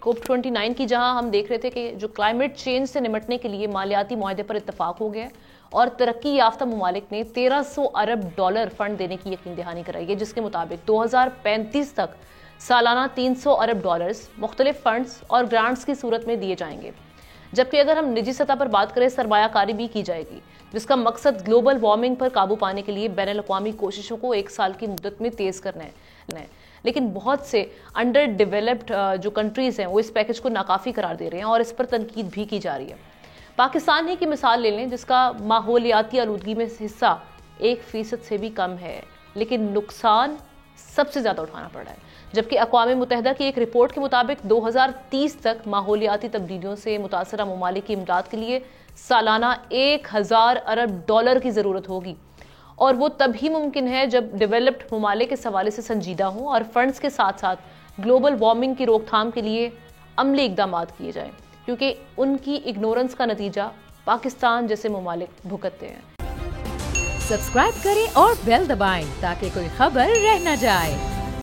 COP29 की, जहां हम देख रहे थे कि जो क्लाइमेट चेंज से निपटने के लिए मालियाती मुआहदे पर इत्तफाक हो गया और तरक्की याफ्ता ममालिक ने 1300 अरब डॉलर फंड देने की यकीन दहानी कराई है, जिसके मुताबिक 2035 तक सालाना 300 अरब डॉलर्स मुख्तलिफ फंड्स और ग्रांट्स की सूरत में दिए जाएंगे। जबकि अगर हम निजी सतह पर बात करें, सरमायाकारी भी की जाएगी, जिसका मकसद ग्लोबल वार्मिंग पर काबू पाने के लिए बैनुल अक़वामी कोशिशों को 1 साल की मुद्दत में तेज करना है। लेकिन बहुत से अंडर डेवलप्ड जो कंट्रीज हैं वो इस पैकेज को नाकाफी करार दे रहे हैं और इस पर तनकीद भी की जा रही है। पाकिस्तान ही की मिसाल ले लें, जिसका माहौलियाती आलूदगी में हिस्सा 1% से भी कम है, लेकिन नुकसान सबसे ज्यादा उठाना पड़ रहा है। जबकि अक़वाम मुत्तहिदा की एक रिपोर्ट के मुताबिक 2030 तक माहौलियाती तब्दीलियों से मुतासरा ममालिक की इमदाद के लिए सालाना 1000 अरब डॉलर की जरूरत होगी, और वो तभी मुमकिन है जब डेवलप्ड ममालिक इस हवाले से संजीदा हों और फंड्स के साथ साथ ग्लोबल वार्मिंग की रोकथाम के लिए अमली इकदाम किए जाएं, क्योंकि उनकी इग्नोरेंस का नतीजा पाकिस्तान जैसे ममालिक भुगतते हैं। सब्सक्राइब करें और बेल दबाएं ताकि कोई खबर रह न जाए।